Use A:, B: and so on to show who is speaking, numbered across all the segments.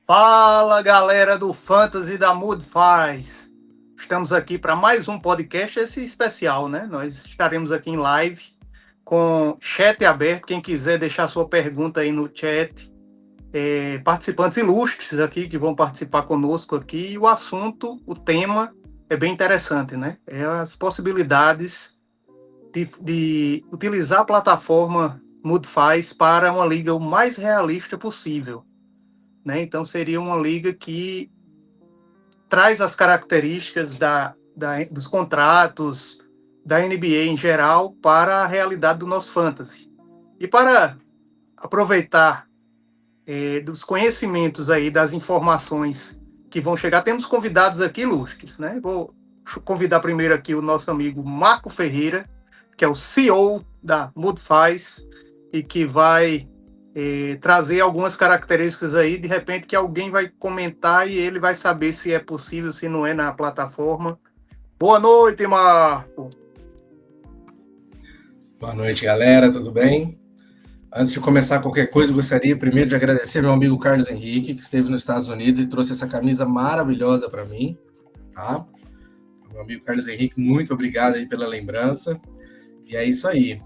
A: Fala, galera do Fantasy da Moodfies. Estamos aqui para mais um podcast, esse especial, né? Nós estaremos aqui em live com chat aberto. Quem quiser deixar sua pergunta aí no chat, participantes ilustres aqui que vão participar conosco aqui. E o assunto, o tema é bem interessante, né? É as possibilidades de utilizar a plataforma Moodfies para uma liga o mais realista possível. Né? Então, seria uma liga que traz as características dos contratos da NBA em geral para a realidade do nosso fantasy. E para aproveitar dos conhecimentos aí, das informações que vão chegar, temos convidados aqui ilustres. Né? Vou convidar primeiro aqui o nosso amigo Marco Ferreira, que é o CEO da Moodfies e que vai trazer algumas características aí, de repente que alguém vai comentar e ele vai saber se é possível, se não é na plataforma. Boa noite, Marco!
B: Boa noite, galera, tudo bem? Antes de começar qualquer coisa, eu gostaria primeiro de agradecer meu amigo Carlos Henrique, que esteve nos Estados Unidos e trouxe essa camisa maravilhosa para mim, tá? Meu amigo Carlos Henrique, muito obrigado aí pela lembrança. E é isso aí.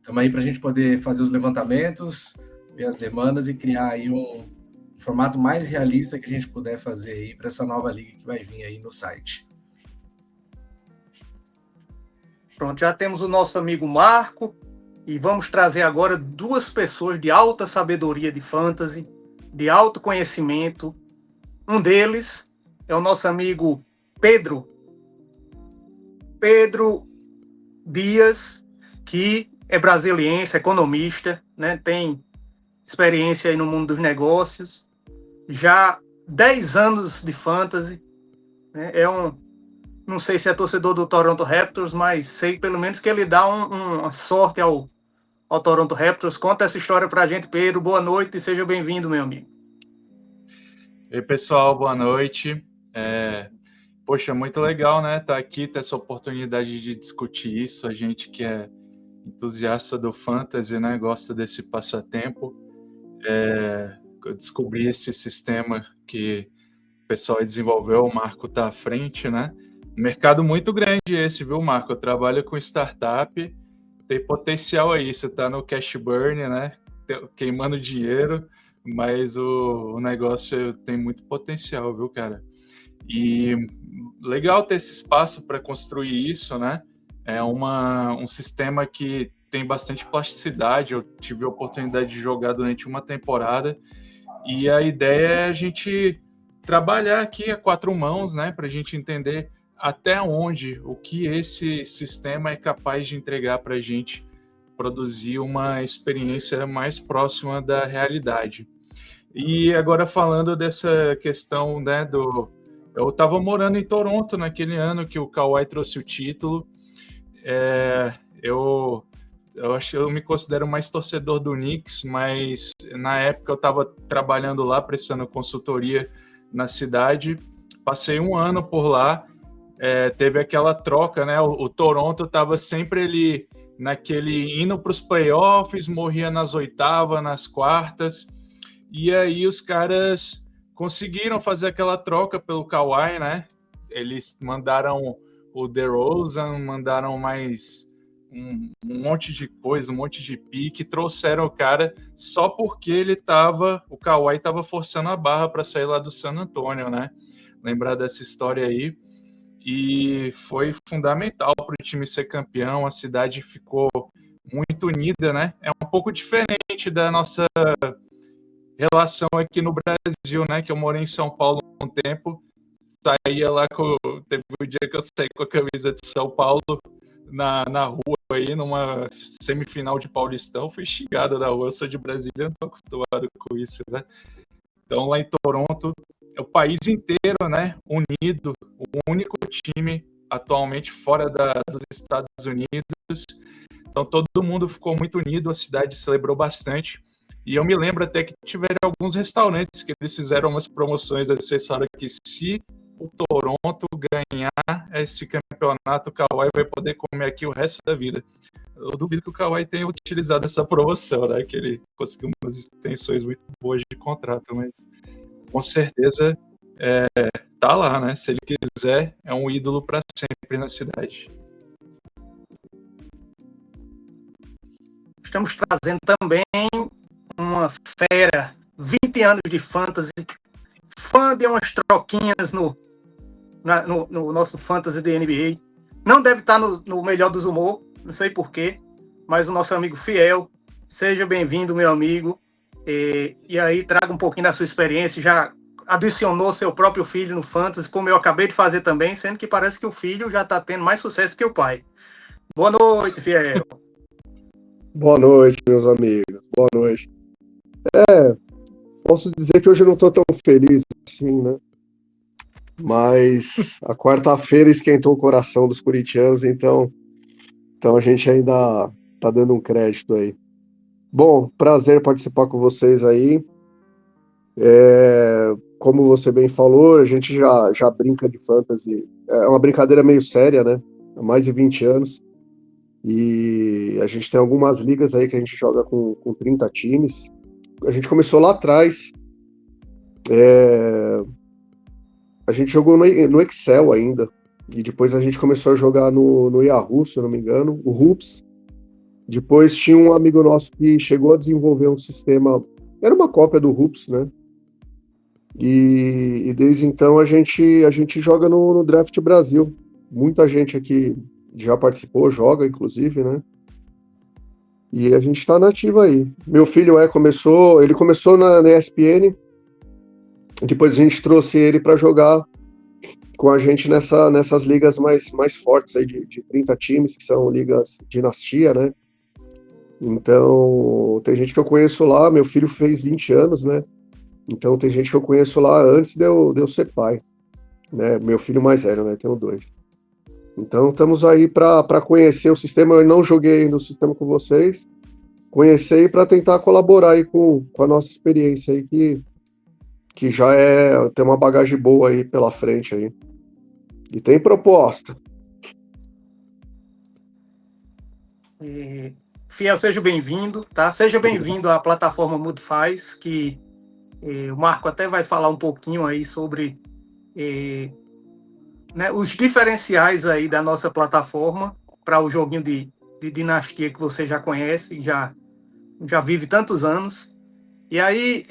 B: Estamos aí para a gente poder fazer os levantamentos, ver as demandas e criar aí um formato mais realista que a gente puder fazer aí para essa nova liga que vai vir aí no site.
A: Pronto, já temos o nosso amigo Marco e vamos trazer agora duas pessoas de alta sabedoria de fantasy, de alto conhecimento. Um deles é o nosso amigo Pedro Dias, que é brasiliense, economista, né? Tem experiência aí no mundo dos negócios, já 10 anos de fantasy, né? Não sei se é torcedor do Toronto Raptors, mas sei pelo menos que ele dá uma sorte ao Toronto Raptors. Conta essa história pra gente, Pedro. Boa noite e seja bem-vindo, meu amigo.
C: Ei, pessoal, boa noite. Poxa, muito legal, né? Tá aqui, ter essa oportunidade de discutir isso. A gente que é entusiasta do fantasy, né? Gosta desse passatempo. Eu descobri esse sistema que o pessoal desenvolveu, o Marco tá à frente, né? Um mercado muito grande esse, viu, Marco? Eu trabalho com startup, tem potencial aí. Você tá no cash burn, né? Queimando dinheiro, mas o negócio tem muito potencial, viu, cara? E legal ter esse espaço para construir isso, né? É um sistema que tem bastante plasticidade. Eu tive a oportunidade de jogar durante uma temporada e a ideia é a gente trabalhar aqui a quatro mãos, né? Para a gente entender até onde o que esse sistema é capaz de entregar para a gente produzir uma experiência mais próxima da realidade. E agora falando dessa questão, né, eu estava morando em Toronto naquele ano que o Kawhi trouxe o título. Eu me considero mais torcedor do Knicks, mas na época eu estava trabalhando lá, prestando consultoria na cidade. Passei um ano por lá. Teve aquela troca, né? O Toronto estava sempre ali naquele indo para os playoffs, morria nas oitavas, nas quartas. E aí os caras conseguiram fazer aquela troca pelo Kawhi, né? Eles mandaram o DeRozan, mandaram mais um monte de coisa, um monte de pique, trouxeram o cara só porque o Kawhi estava forçando a barra para sair lá do San Antonio, né? Lembrar dessa história aí. E foi fundamental para o time ser campeão, a cidade ficou muito unida, né? É um pouco diferente da nossa relação aqui no Brasil, né? Que eu morei em São Paulo há um tempo, saía lá teve um dia que eu saí com a camisa de São Paulo na rua aí, numa semifinal de Paulistão, fui xingado da rua, eu sou de Brasília, não tô acostumado com isso, né? Então lá em Toronto, é o país inteiro, né? Unido, o único time atualmente fora dos Estados Unidos, então todo mundo ficou muito unido, a cidade celebrou bastante. E eu me lembro até que tiveram alguns restaurantes que eles fizeram umas promoções acessórias que se o Toronto ganhar esse campeonato, o Kawhi vai poder comer aqui o resto da vida. eu duvido que o Kawhi tenha utilizado essa promoção, né? Que ele conseguiu umas extensões muito boas de contrato, mas com certeza tá lá, né? Se ele quiser, é um ídolo para sempre na cidade.
A: Estamos trazendo também uma fera, 20 anos de fantasy, fã de umas troquinhas no nosso fantasy de NBA. Não deve estar no melhor dos humor, não sei porquê, mas o nosso amigo Fiel, seja bem-vindo, meu amigo. E aí traga um pouquinho da sua experiência, já adicionou seu próprio filho no fantasy, como eu acabei de fazer também, sendo que parece que o filho já está tendo mais sucesso que o pai. Boa noite, Fiel.
D: Boa noite, meus amigos. Boa noite. Posso dizer que hoje eu não estou tão feliz assim, né? Mas a quarta-feira esquentou o coração dos corintianos, então a gente ainda tá dando um crédito aí. Bom, prazer participar com vocês aí. Como você bem falou, a gente já brinca de fantasy. É uma brincadeira meio séria, né? Há mais de 20 anos. E a gente tem algumas ligas aí que a gente joga com 30 times. A gente começou lá atrás. A gente jogou no Excel ainda. E depois a gente começou a jogar no Yahoo, se eu não me engano, o Hoops. Depois tinha um amigo nosso que chegou a desenvolver um sistema. Era uma cópia do Hoops, né? E desde então a gente joga no Draft Brasil. Muita gente aqui já participou, joga, inclusive, né? E a gente tá nativo aí. Meu filho ele começou na ESPN, depois a gente trouxe ele para jogar com a gente nessas ligas mais fortes aí de 30 times, que são ligas dinastia, né? Então, tem gente que eu conheço lá, meu filho fez 20 anos, né? Então tem gente que eu conheço lá antes de eu ser pai, né? Meu filho mais velho, né? Tenho 2. Então estamos aí para conhecer o sistema. Eu não joguei ainda o sistema com vocês, conhecer e para tentar colaborar aí com a nossa experiência aí, que já tem uma bagagem boa aí pela frente aí. E tem proposta.
A: Fiel, seja bem-vindo, tá? Seja bem-vindo à plataforma Mudfaz, que o Marco até vai falar um pouquinho aí sobre né, os diferenciais aí da nossa plataforma para o joguinho de dinastia que você já conhece, já vive tantos anos. E aí,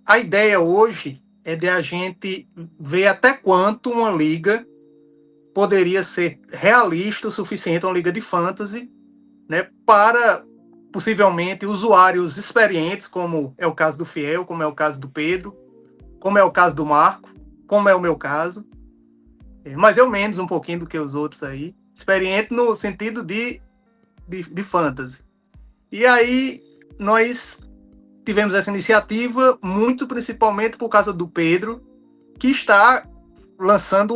A: a ideia hoje é de a gente ver até quanto uma liga poderia ser realista o suficiente, uma liga de fantasy, né, para possivelmente usuários experientes, como é o caso do Fiel, como é o caso do Pedro, como é o caso do Marco, como é o meu caso, mas eu menos um pouquinho do que os outros aí, experiente no sentido de fantasy. E aí nós tivemos essa iniciativa muito principalmente por causa do Pedro, que está lançando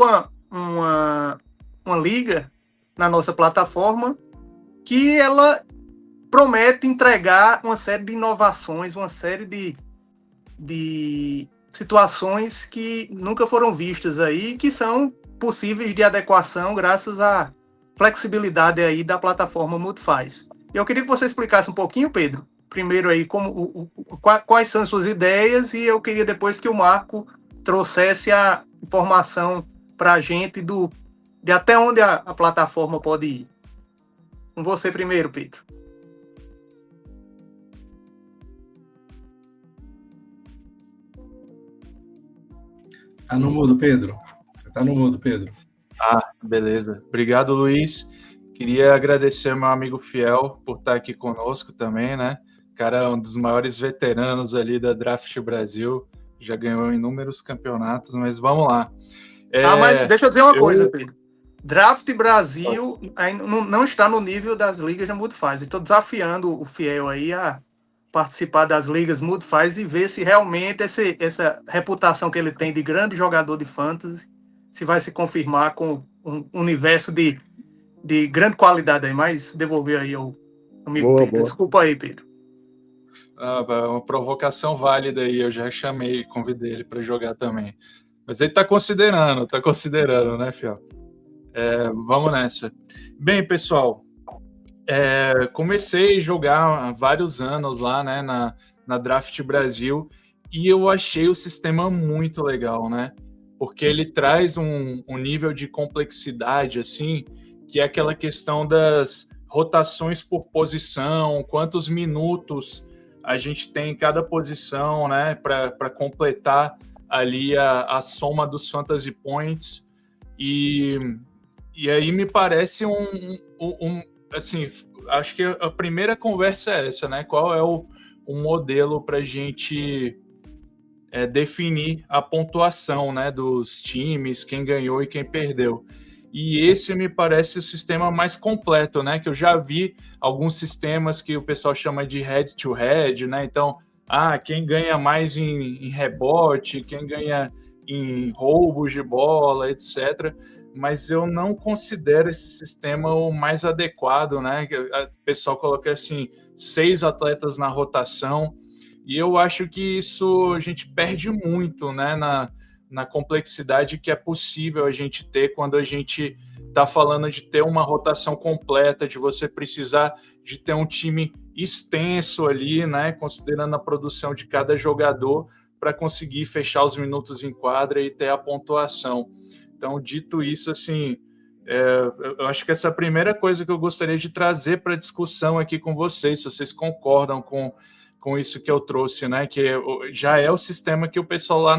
A: uma liga na nossa plataforma que ela promete entregar uma série de inovações, uma série de situações que nunca foram vistas aí, que são possíveis de adequação graças à flexibilidade aí da plataforma Mudfaz. Eu queria que você explicasse um pouquinho, Pedro, primeiro aí quais são as suas ideias, e eu queria depois que o Marco trouxesse a informação para a gente de até onde a plataforma pode ir. Com você primeiro, Pedro.
B: Tá no mudo, Pedro. Você tá no mudo, Pedro.
C: Ah, beleza. Obrigado, Luiz. Queria agradecer ao meu amigo Fiel por estar aqui conosco também, né? O cara é um dos maiores veteranos ali da Draft Brasil, já ganhou inúmeros campeonatos, mas vamos lá.
A: Mas deixa eu dizer uma coisa, Pedro. Draft Brasil não está no nível das ligas da Mudfaz. Estou desafiando o Fiel aí a participar das ligas Mudfaz e ver se realmente essa reputação que ele tem de grande jogador de fantasy se vai se confirmar com um universo de grande qualidade aí. Mas devolver aí ao amigo Pedro. Boa. Desculpa aí, Pedro.
C: Uma provocação válida aí, eu já chamei, convidei ele para jogar também. Mas ele está considerando, né, Fiel? Vamos nessa. Bem, pessoal, Comecei a jogar há vários anos lá, né, na Draft Brasil, e eu achei o sistema muito legal, né? Porque ele traz um nível de complexidade, assim, que é aquela questão das rotações por posição, quantos minutos a gente tem em cada posição, né, para completar ali a soma dos fantasy points. E aí me parece assim, acho que a primeira conversa é essa, né? Qual é o modelo para a gente definir a pontuação, né, dos times, quem ganhou e quem perdeu. E esse me parece o sistema mais completo, né? Que eu já vi alguns sistemas que o pessoal chama de head-to-head, né? Então, quem ganha mais em rebote, quem ganha em roubos de bola, etc. Mas eu não considero esse sistema o mais adequado, né? O pessoal coloca assim, 6 atletas na rotação, e eu acho que isso a gente perde muito, né? Na complexidade que é possível a gente ter quando a gente está falando de ter uma rotação completa, de você precisar de ter um time extenso ali, né? Considerando a produção de cada jogador para conseguir fechar os minutos em quadra e ter a pontuação. Então, dito isso, assim, eu acho que essa é a primeira coisa que eu gostaria de trazer para a discussão aqui com vocês, se vocês concordam com isso que eu trouxe, né? Que já é o sistema que o pessoal lá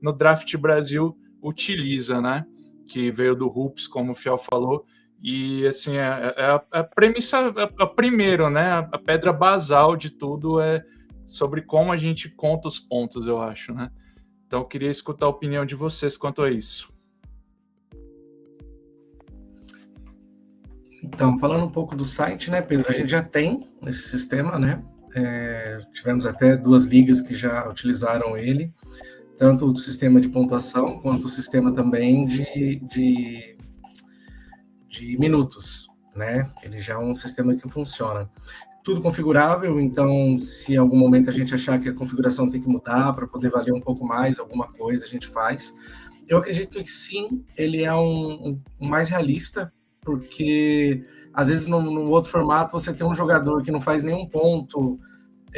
C: no Draft Brasil utiliza, né? Que veio do Hoops, como o Fiel falou. E, assim, a premissa, a primeiro, né? A pedra basal de tudo é sobre como a gente conta os pontos, eu acho, né? Então, eu queria escutar a opinião de vocês quanto a isso.
B: Então, falando um pouco do site, né, Pedro? A gente já tem esse sistema, né? Tivemos até 2 ligas que já utilizaram ele, tanto o sistema de pontuação quanto o sistema também de minutos, né? Ele já é um sistema que funciona. Tudo configurável, então se em algum momento a gente achar que a configuração tem que mudar para poder valer um pouco mais alguma coisa, a gente faz. Eu acredito que sim, ele é um mais realista, porque às vezes no outro formato você tem um jogador que não faz nenhum ponto,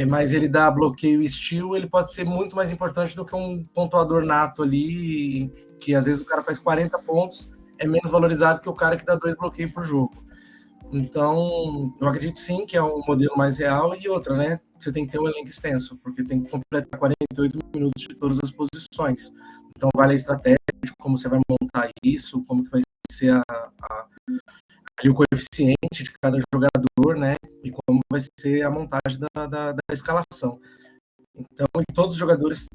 B: mas ele dá bloqueio e steal, ele pode ser muito mais importante do que um pontuador nato ali, que às vezes o cara faz 40 pontos, é menos valorizado que o cara que dá 2 bloqueios por jogo. Então, eu acredito sim que é um modelo mais real. E outra, né? Você tem que ter um elenco extenso, porque tem que completar 48 minutos de todas as posições. Então, vale a estratégia de como você vai montar isso, como que vai ser o coeficiente de cada jogador, né? E como vai ser a montagem da escalação. Então, todos os jogadores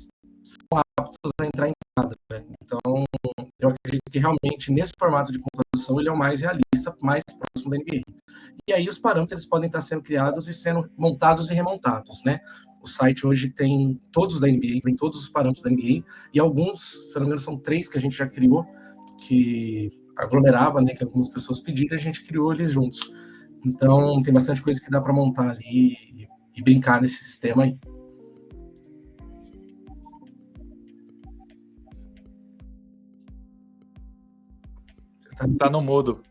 B: são aptos a entrar em quadra. Então, eu acredito que realmente nesse formato de pontuação ele é o mais realista, mais próximo da NBA. E aí os parâmetros eles podem estar sendo criados e sendo montados e remontados, né? O site hoje tem todos da NBA, tem todos os parâmetros da NBA, e alguns, se não me engano, são 3 que a gente já criou, que aglomerava, né? Que algumas pessoas pediram, a gente criou eles juntos. Então, tem bastante coisa que dá para montar ali e brincar nesse sistema aí.
C: Tá no mudo.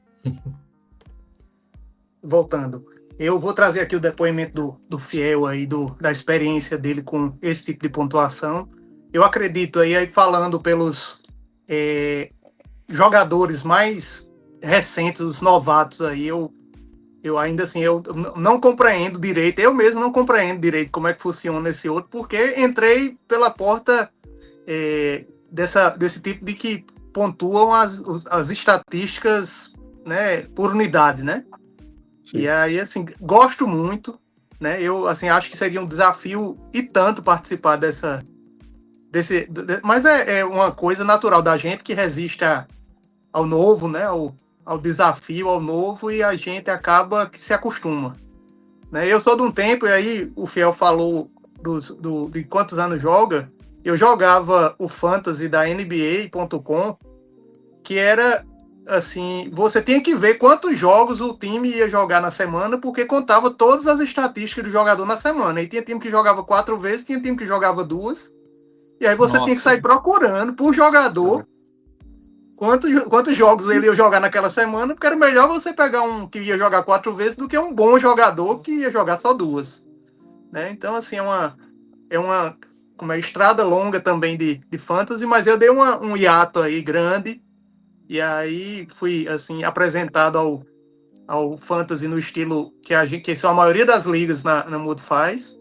A: Voltando. Eu vou trazer aqui o depoimento do Fiel aí, da experiência dele com esse tipo de pontuação. Eu acredito aí falando pelos jogadores mais recentes, os novatos aí, eu ainda assim, eu não compreendo direito, eu mesmo não compreendo direito como é que funciona esse outro, porque entrei pela porta desse tipo de que pontuam as estatísticas, né, por unidade, né? Sim. E aí, assim, gosto muito, né? Eu, assim, acho que seria um desafio e tanto participar mas é uma coisa natural da gente que resiste ao novo, né? Ao desafio, ao novo, e a gente acaba que se acostuma. Né? Eu sou de um tempo, e aí o Fiel falou de quantos anos joga. Eu jogava o Fantasy da NBA.com, que era assim, você tinha que ver quantos jogos o time ia jogar na semana, porque contava todas as estatísticas do jogador na semana. E tinha time que jogava 4 vezes, tinha time que jogava 2. E aí você tinha que sair procurando por jogador quantos jogos ele ia jogar naquela semana, porque era melhor você pegar um que ia jogar 4 vezes do que um bom jogador que ia jogar só 2. Né? Então, assim, é uma como é, estrada longa também de fantasy, mas eu dei um hiato aí grande, e aí fui, assim, apresentado ao fantasy no estilo que são a maioria das ligas na Mood faz.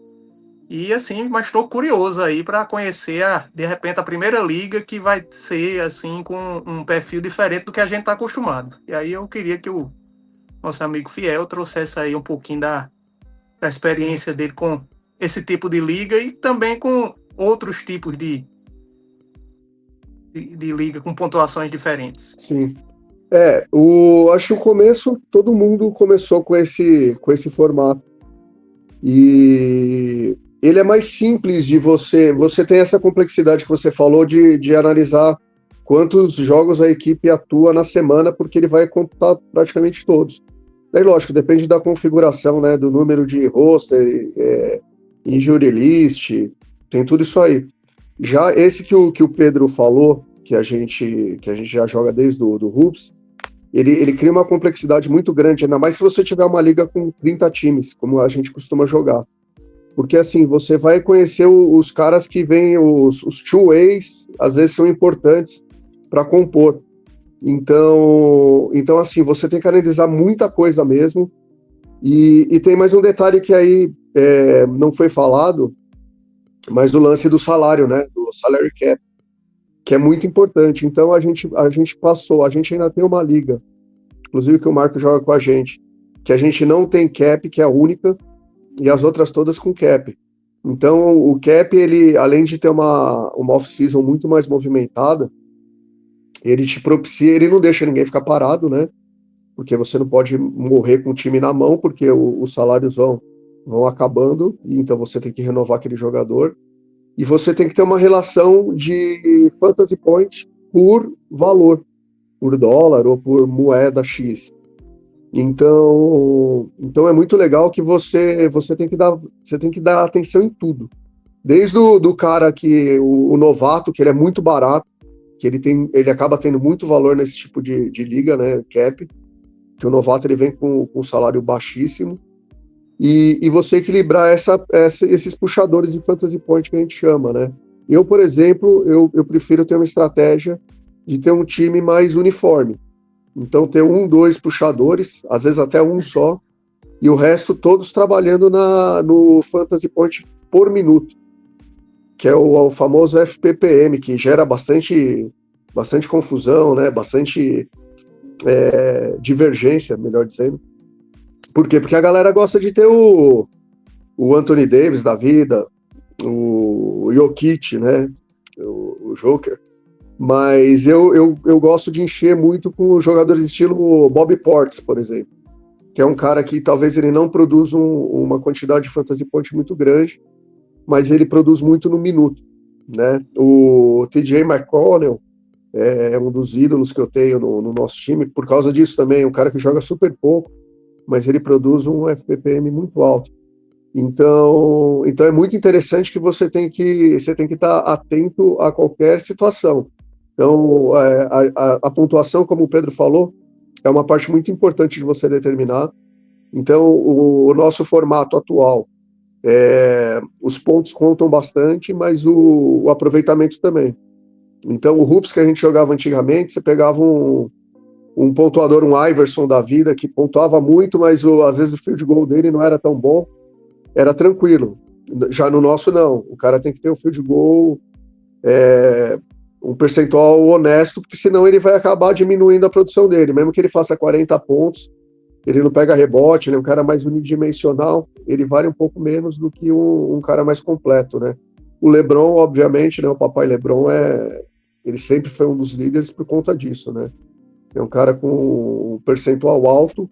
A: E assim, mas estou curioso aí para conhecer de repente a primeira liga que vai ser assim com um perfil diferente do que a gente está acostumado. E aí eu queria que o nosso amigo Fiel trouxesse aí um pouquinho da experiência dele com esse tipo de liga e também com outros tipos de liga com pontuações diferentes.
D: Sim. Acho que o começo, todo mundo começou com esse formato. E ele é mais simples de você tem essa complexidade que você falou de analisar quantos jogos a equipe atua na semana, porque ele vai computar praticamente todos. Daí, lógico, depende da configuração, né, do número de roster, injury list, tem tudo isso aí. Já esse que o Pedro falou, que a gente já joga desde do Hoops, ele cria uma complexidade muito grande, ainda mais se você tiver uma liga com 30 times, como a gente costuma jogar. Porque, assim, você vai conhecer os caras que vêm, os two-ways, às vezes são importantes para compor. Então, assim, você tem que analisar muita coisa mesmo. E tem mais um detalhe que aí não foi falado, mas o lance do salário, né? Do salary cap, que é muito importante. Então, a gente ainda tem uma liga, inclusive que o Marco joga com a gente, que a gente não tem cap, que é a única, e as outras todas com cap. Então, o cap, ele, além de ter uma off-season muito mais movimentada, ele te propicia, ele não deixa ninguém ficar parado, né? Porque você não pode morrer com o time na mão, porque os salários vão acabando, e então você tem que renovar aquele jogador. E você tem que ter uma relação de fantasy point por valor, por dólar ou por moeda X. Então é muito legal que você tem que dar atenção em tudo. Desde do cara que o novato, que ele é muito barato, que ele acaba tendo muito valor nesse tipo de liga, né, cap, que o novato ele vem com um salário baixíssimo, e você equilibrar esses puxadores de fantasy point que a gente chama, né? Eu, por exemplo, eu prefiro ter uma estratégia de ter um time mais uniforme. Então, ter 2 puxadores, às vezes até um só, e o resto todos trabalhando no fantasy point por minuto, que é o famoso FPPM, que gera bastante confusão, né? Bastante divergência, melhor dizendo. Por quê? Porque a galera gosta de ter o Anthony Davis da vida, o Jokic, né? O Joker. Mas eu gosto de encher muito com jogadores estilo Bobby Portis, por exemplo, que é um cara que talvez ele não produza uma quantidade de fantasy point muito grande, mas ele produz muito no minuto, né? O TJ McConnell é um dos ídolos que eu tenho no nosso time, por causa disso também, um cara que joga super pouco, mas ele produz um FPPM muito alto. Então é muito interessante que você tem que estar atento a qualquer situação. Então, a pontuação, como o Pedro falou, é uma parte muito importante de você determinar. Então, o nosso formato atual, os pontos contam bastante, mas o aproveitamento também. Então, o Hoops que a gente jogava antigamente, você pegava um pontuador, um Iverson da vida, que pontuava muito, mas às vezes o field goal dele não era tão bom, era tranquilo. Já no nosso, não. O cara tem que ter um field goal, um percentual honesto, porque senão ele vai acabar diminuindo a produção dele. Mesmo que ele faça 40 pontos, ele não pega rebote, ele é um cara mais unidimensional, ele vale um pouco menos do que um cara mais completo, né? O LeBron, obviamente, né, o papai LeBron, ele sempre foi um dos líderes por conta disso, né? É um cara com um percentual alto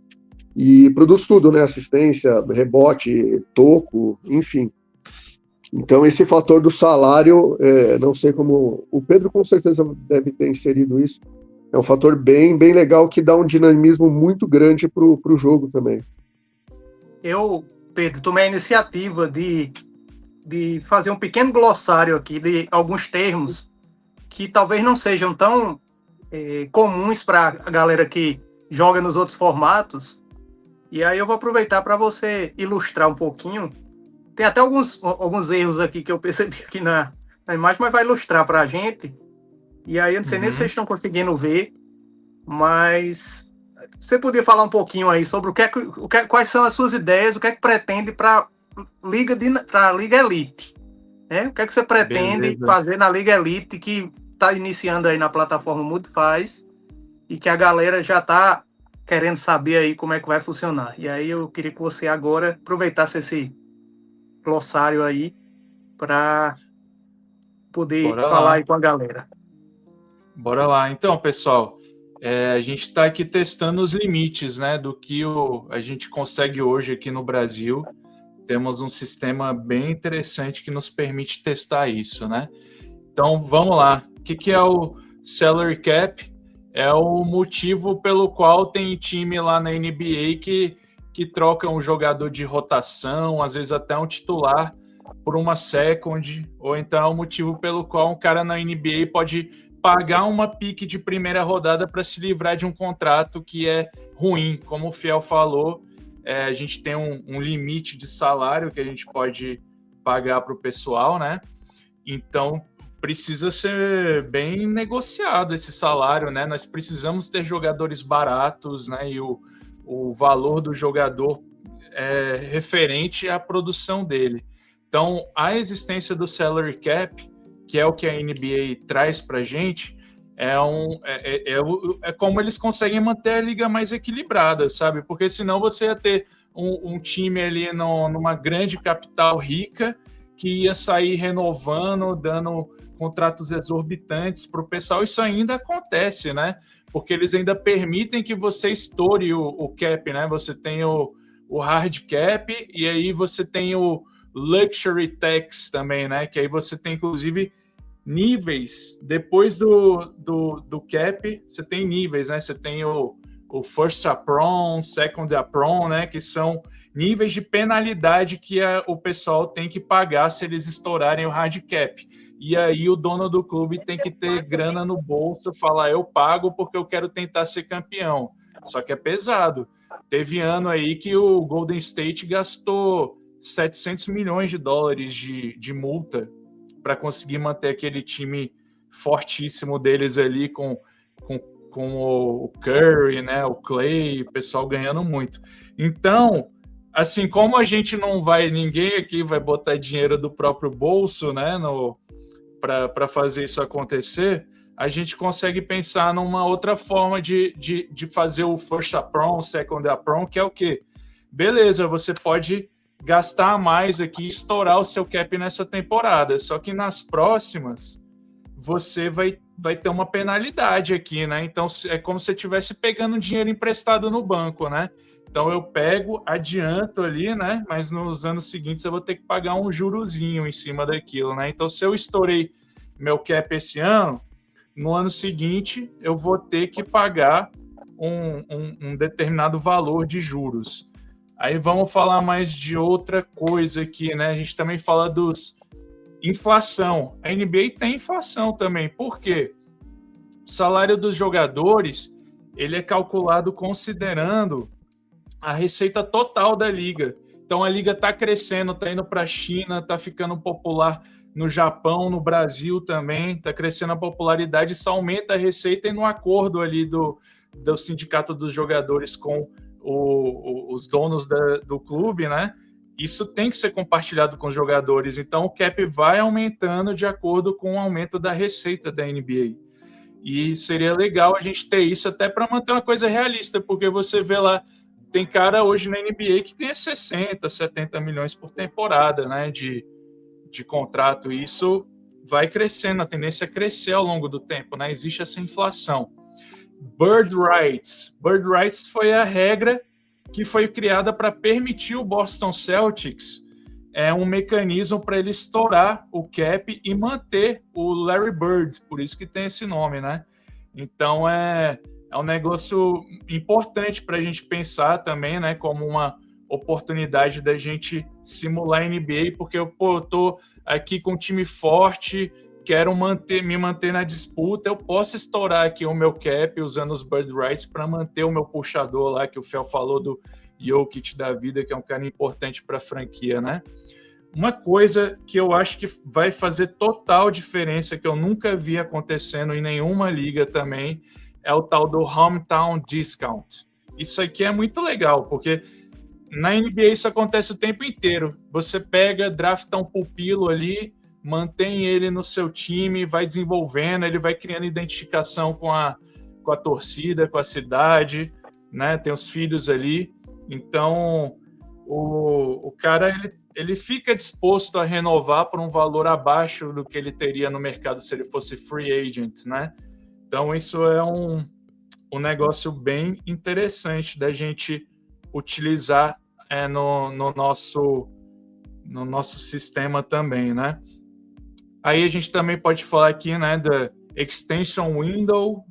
D: e produz tudo, né? Assistência, rebote, toco, enfim. Então, esse fator do salário, não sei como... O Pedro, com certeza, deve ter inserido isso. É um fator bem, bem legal que dá um dinamismo muito grande para o jogo também.
A: Eu, Pedro, tomei a iniciativa de fazer um pequeno glossário aqui de alguns termos que talvez não sejam tão comuns para a galera que joga nos outros formatos. E aí eu vou aproveitar para você ilustrar um pouquinho. Tem até alguns erros aqui que eu percebi aqui na imagem, mas vai ilustrar para a gente. E aí eu não sei nem se vocês estão conseguindo ver, mas você podia falar um pouquinho aí sobre quais são as suas ideias, o que é que pretende para a Liga Elite, né? O que é que você pretende fazer na Liga Elite que está iniciando aí na plataforma Mudfaz e que a galera já está querendo saber aí como é que vai funcionar. E aí eu queria que você agora aproveitasse esse glossário aí para poder falar aí com a galera.
C: Bora lá. Então, pessoal, a gente está aqui testando os limites, né, do que a gente consegue hoje aqui no Brasil. Temos um sistema bem interessante que nos permite testar isso, né? Então, vamos lá. O que é o salary cap? É o motivo pelo qual tem time lá na NBA que troca um jogador de rotação, às vezes até um titular, por uma second, ou então é o motivo pelo qual um cara na NBA pode pagar uma pique de primeira rodada para se livrar de um contrato que é ruim. Como o Fiel falou, a gente tem um limite de salário que a gente pode pagar para o pessoal, né? Então, precisa ser bem negociado esse salário, né? Nós precisamos ter jogadores baratos, né? E o valor do jogador é referente à produção dele. Então, a existência do salary cap, que é o que a NBA traz para a gente, é como eles conseguem manter a liga mais equilibrada, sabe? Porque senão você ia ter um time ali numa grande capital rica que ia sair renovando, dando contratos exorbitantes para o pessoal. Isso ainda acontece, né? Porque eles ainda permitem que você estoure o cap, né? Você tem o hard cap e aí você tem o luxury tax também, né? Que aí você tem, inclusive, níveis. Depois do cap, você tem níveis, né? Você tem o first apron, second apron, né? Que são níveis de penalidade que o pessoal tem que pagar se eles estourarem o hard cap. E aí o dono do clube tem que ter grana no bolso, falar, eu pago porque eu quero tentar ser campeão. Só que é pesado. Teve ano aí que o Golden State gastou 700 milhões de dólares de multa para conseguir manter aquele time fortíssimo deles ali com o Curry, né, o Clay, o pessoal ganhando muito. Então, assim, como a gente não vai, ninguém aqui vai botar dinheiro do próprio bolso, né, para fazer isso acontecer, a gente consegue pensar numa outra forma de fazer o first apron, second apron, que é o quê? Beleza, você pode gastar mais aqui, estourar o seu cap nessa temporada, só que nas próximas você vai ter uma penalidade aqui, né? Então é como se você estivesse pegando dinheiro emprestado no banco, né? Então eu pego, adianto ali, né? Mas nos anos seguintes eu vou ter que pagar um jurozinho em cima daquilo, né? Então se eu estourei meu cap esse ano, no ano seguinte eu vou ter que pagar um determinado valor de juros. Aí vamos falar mais de outra coisa aqui, né? A gente também fala dos inflação. A NBA tem inflação também. Por quê? O salário dos jogadores, ele é calculado considerando a receita total da liga. Então a liga está crescendo, está indo para a China, está ficando popular no Japão, no Brasil também, está crescendo a popularidade, isso aumenta a receita e no acordo ali do sindicato dos jogadores com os donos do clube, né? Isso tem que ser compartilhado com os jogadores. Então, o cap vai aumentando de acordo com o aumento da receita da NBA. E seria legal a gente ter isso até para manter uma coisa realista, porque você vê lá, tem cara hoje na NBA que ganha 60, 70 milhões por temporada, né? De contrato. E isso vai crescendo, a tendência é crescer ao longo do tempo, né? Existe essa inflação. Bird Rights. Bird Rights foi a regra que foi criada para permitir o Boston Celtics um mecanismo para ele estourar o cap e manter o Larry Bird, por isso que tem esse nome, né? Então é um negócio importante para a gente pensar também, né? Como uma oportunidade da gente simular a NBA, porque eu tô aqui com um time forte, quero me manter na disputa, eu posso estourar aqui o meu cap usando os bird rights para manter o meu puxador lá, que o Fel falou do Jokic da vida, que é um cara importante para a franquia, né? Uma coisa que eu acho que vai fazer total diferença, que eu nunca vi acontecendo em nenhuma liga também, é o tal do Hometown Discount. Isso aqui é muito legal, porque na NBA isso acontece o tempo inteiro. Você pega, drafta um pupilo ali, mantém ele no seu time, vai desenvolvendo, ele vai criando identificação com a torcida, com a cidade, né? Tem os filhos ali. Então, o cara, ele fica disposto a renovar por um valor abaixo do que ele teria no mercado se ele fosse free agent, né? Então, isso é um negócio bem interessante da gente utilizar no nosso sistema também, né? Aí a gente também pode falar aqui, né, da extension window,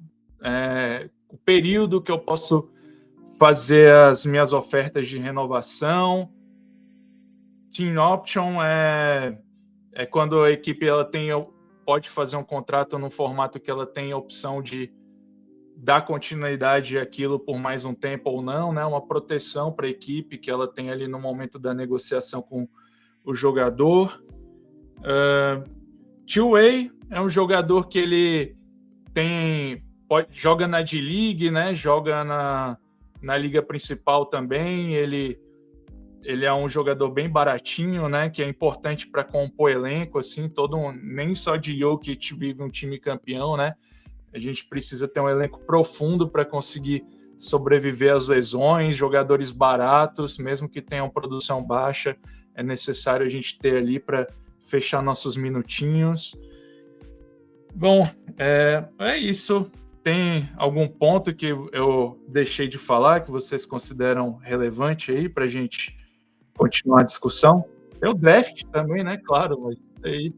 C: o período que eu posso fazer as minhas ofertas de renovação. Team option é quando a equipe pode fazer um contrato num formato que ela tem a opção de dar continuidade àquilo por mais um tempo ou não, né? Uma proteção para a equipe que ela tem ali no momento da negociação com o jogador. Two-way é um jogador que ele joga na D-League, né? Joga na liga principal também. Ele é um jogador bem baratinho, né? Que é importante para compor elenco, assim. Nem só de Jokic vive um time campeão, né? A gente precisa ter um elenco profundo para conseguir sobreviver às lesões, jogadores baratos, mesmo que tenham produção baixa, é necessário a gente ter ali para fechar nossos minutinhos. Bom, é isso. Tem algum ponto que eu deixei de falar que vocês consideram relevante aí para a gente continuar a discussão? Tem o draft também, né? Claro, mas aí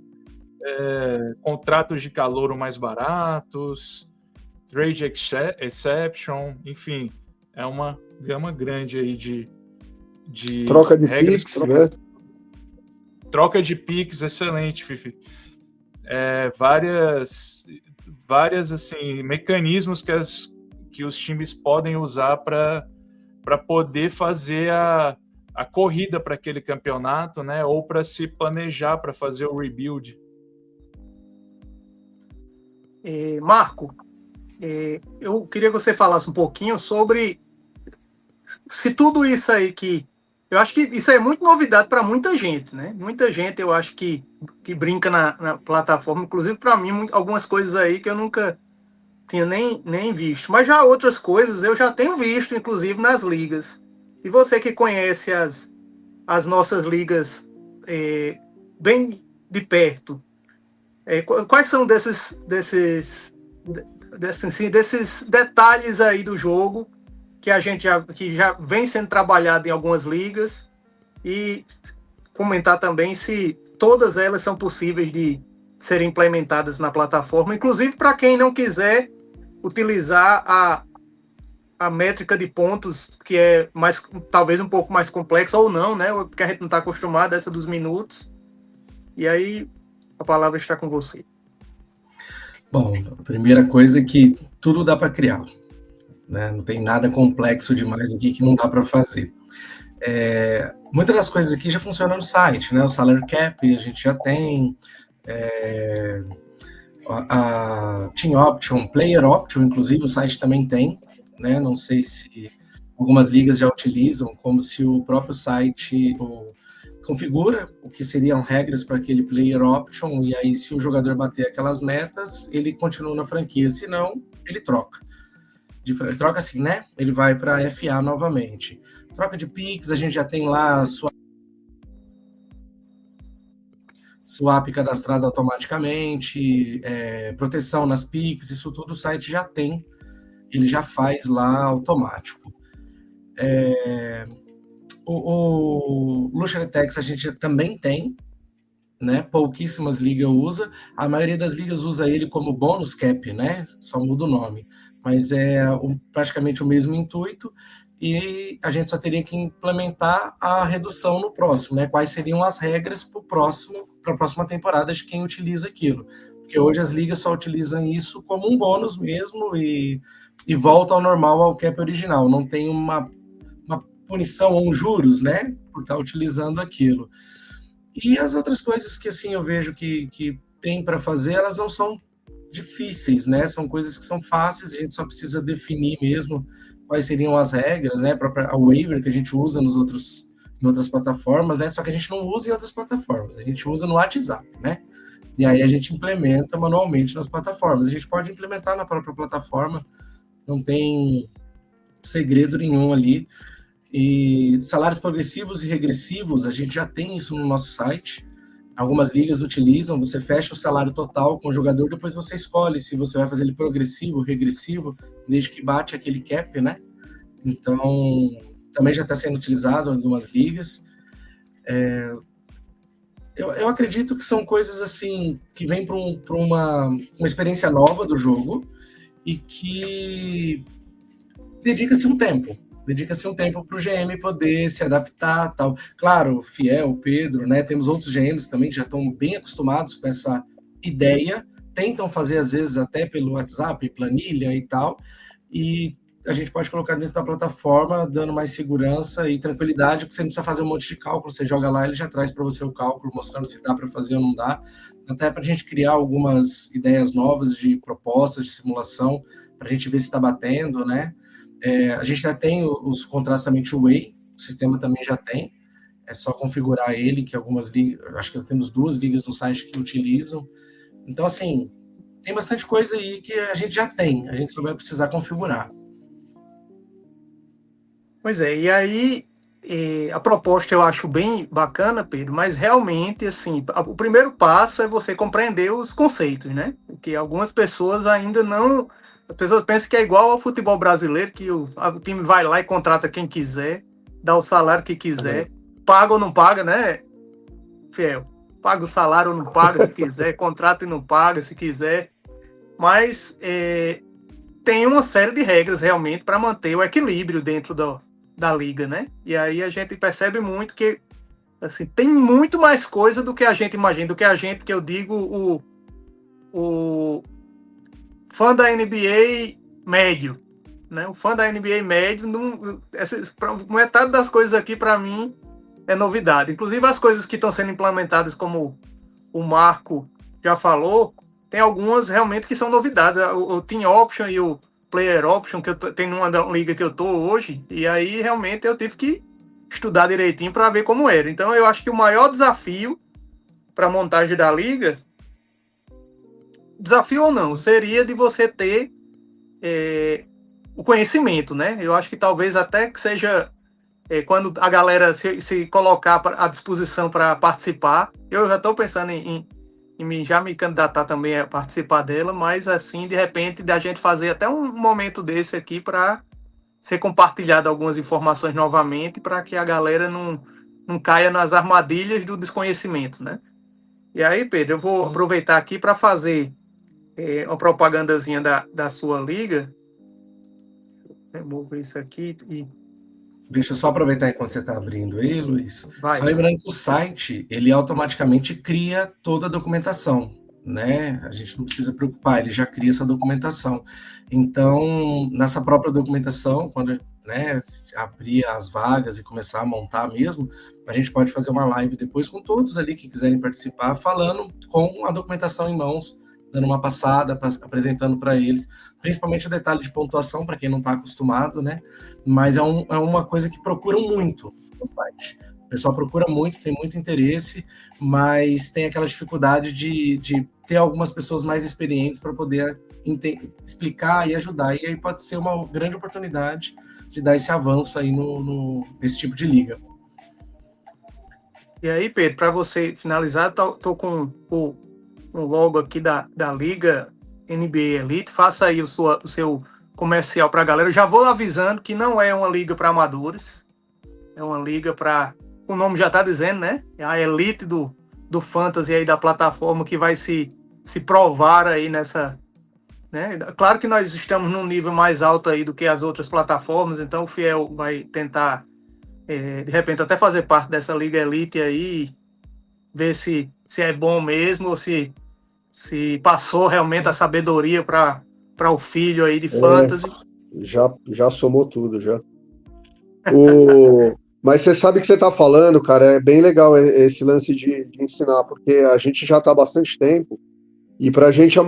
C: contratos de calouro mais baratos, trade exception, enfim, é uma gama grande aí de
D: troca de
C: regras.
D: Picks, né?
C: Troca de picks, excelente, Fifi. Várias assim, mecanismos que os times podem usar para poder fazer a corrida para aquele campeonato, né? Ou para se planejar para fazer o rebuild.
A: Marco, eu queria que você falasse um pouquinho sobre se tudo isso aí que... Eu acho que isso é muito novidade para muita gente, né? Muita gente, eu acho que brinca na plataforma, inclusive para mim, algumas coisas aí que eu nunca tinha nem visto. Mas já outras coisas eu já tenho visto, inclusive nas ligas. E você que conhece as nossas ligas bem de perto, quais são desses detalhes aí do jogo que a gente já vem sendo trabalhado em algumas ligas, e comentar também se todas elas são possíveis de serem implementadas na plataforma, inclusive para quem não quiser utilizar a métrica de pontos, que é talvez um pouco mais complexa ou não, né? Porque a gente não está acostumado a essa dos minutos. E aí a palavra está com você.
B: Bom, a primeira coisa é que tudo dá para criar, né? Não tem nada complexo demais aqui que não dá para fazer. Muitas das coisas aqui já funcionam no site, né? O salary cap a gente já tem, a team option, player option, inclusive o site também tem, né? Não sei se algumas ligas já utilizam, como se o próprio site configura o que seriam regras para aquele player option, e aí se o jogador bater aquelas metas, ele continua na franquia, se não, ele troca. Troca assim, né? Ele vai para FA novamente. Troca de picks, a gente já tem lá a swap cadastrado automaticamente, proteção nas picks, isso tudo o site já tem, ele já faz lá automático. O Luxury Tax a gente também tem, né? Pouquíssimas ligas usa, a maioria das ligas usa ele como bônus cap, né? Só muda o nome, mas é praticamente o mesmo intuito, e a gente só teria que implementar a redução no próximo, né? Quais seriam as regras para a próxima temporada de quem utiliza aquilo. Porque hoje as ligas só utilizam isso como um bônus mesmo e volta ao normal, ao cap original. Não tem uma punição ou um juros, né, por estar utilizando aquilo. E as outras coisas que, assim, eu vejo que tem para fazer, elas não são difíceis, né? São coisas que são fáceis, a gente só precisa definir mesmo quais seriam as regras, né? A waiver que a gente usa em outras plataformas, né? Só que a gente não usa em outras plataformas, a gente usa no WhatsApp, né? E aí a gente implementa manualmente nas plataformas. A gente pode implementar na própria plataforma, não tem segredo nenhum ali. E salários progressivos e regressivos, a gente já tem isso no nosso site. Algumas ligas utilizam, você fecha o salário total com o jogador, depois você escolhe se você vai fazer ele progressivo, regressivo, desde que bate aquele cap, né? Então, também já está sendo utilizado em algumas ligas. Eu acredito que são coisas assim que vêm para uma experiência nova do jogo e que dedica-se um tempo para o GM poder se adaptar, tal. Claro, Fiel, Pedro, né? Temos outros GMs também que já estão bem acostumados com essa ideia, tentam fazer às vezes até pelo WhatsApp, planilha e tal, e a gente pode colocar dentro da plataforma, dando mais segurança e tranquilidade, porque você não precisa fazer um monte de cálculo, você joga lá, ele já traz para você o cálculo, mostrando se dá para fazer ou não dá, até para a gente criar algumas ideias novas de propostas, de simulação, para a gente ver se está batendo, né? A gente já tem os contratos também two-way, o sistema também já tem, é só configurar ele, que algumas ligas, acho que temos 2 ligas no site que utilizam. Então, assim, tem bastante coisa aí que a gente já tem, a gente só vai precisar configurar.
A: Pois é, e aí a proposta eu acho bem bacana, Pedro, mas realmente, assim, o primeiro passo é você compreender os conceitos, né? Porque algumas pessoas ainda não... As pessoas pensam que é igual ao futebol brasileiro, que o time vai lá e contrata quem quiser, dá o salário que quiser, paga ou não paga, né, Fiel? Paga o salário ou não paga se quiser, contrata e não paga se quiser. Mas tem uma série de regras realmente para manter o equilíbrio dentro da liga, né? E aí a gente percebe muito que assim, tem muito mais coisa do que a gente imagina, do que a gente, que eu digo, o fã da NBA médio, né? O fã da NBA médio, metade das coisas aqui para mim é novidade. Inclusive as coisas que estão sendo implementadas, como o Marco já falou, tem algumas realmente que são novidades. O Team Option e o Player Option, que eu tenho numa liga que eu tô hoje, e aí realmente eu tive que estudar direitinho para ver como era. Então eu acho que o maior desafio para a montagem da liga, desafio ou não, seria de você ter o conhecimento, né? Eu acho que talvez até que seja quando a galera se colocar à disposição para participar, eu já estou pensando em já me candidatar também a participar dela, mas assim, de repente, da gente fazer até um momento desse aqui para ser compartilhado algumas informações novamente, para que a galera não caia nas armadilhas do desconhecimento, né? E aí, Pedro, eu vou aproveitar aqui para fazer uma propagandazinha da sua liga. Remover isso aqui e...
B: Deixa eu só aproveitar enquanto você está abrindo aí, Luiz.
A: Vai.
B: Só lembrando que o site, ele automaticamente cria toda a documentação, né? A gente não precisa preocupar, ele já cria essa documentação. Então, nessa própria documentação, quando, né, abrir as vagas e começar a montar mesmo, a gente pode fazer uma live depois com todos ali que quiserem participar, falando com a documentação em mãos, dando uma passada, apresentando para eles, principalmente o detalhe de pontuação, para quem não está acostumado, né? Mas é uma coisa que procuram muito no site. O pessoal procura muito, tem muito interesse, mas tem aquela dificuldade de ter algumas pessoas mais experientes para poder explicar e ajudar. E aí pode ser uma grande oportunidade de dar esse avanço aí nesse tipo de liga.
A: E aí, Pedro, para você finalizar, estou com o logo aqui da Liga NBA Elite. Faça aí o seu comercial para a galera. Eu já vou avisando que não é uma liga para amadores, é uma liga para... O nome já está dizendo, né? É a elite do fantasy aí da plataforma que vai se provar aí nessa... Né? Claro que nós estamos num nível mais alto aí do que as outras plataformas, então o Fiel vai tentar, de repente, até fazer parte dessa liga elite aí, ver se é bom mesmo ou se Se passou realmente a sabedoria para o filho aí de fantasy.
D: Já somou tudo, já. Mas você sabe o que você está falando, cara, é bem legal esse lance de ensinar, porque a gente já está há bastante tempo, e para a gente é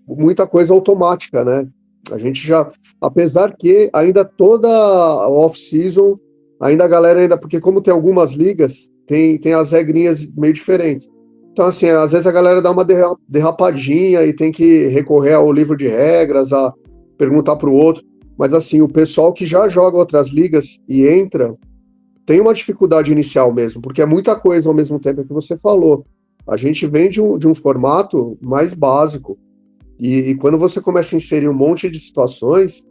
D: muita coisa automática, né? A gente já, apesar que ainda toda a off-season, ainda a galera, porque como tem algumas ligas, tem as regrinhas meio diferentes. Então, assim, às vezes a galera dá uma derrapadinha e tem que recorrer ao livro de regras, a perguntar para o outro. Mas, assim, o pessoal que já joga outras ligas e entra, tem uma dificuldade inicial mesmo, porque é muita coisa ao mesmo tempo que você falou. A gente vem de um formato mais básico, e quando você começa a inserir um monte de situações,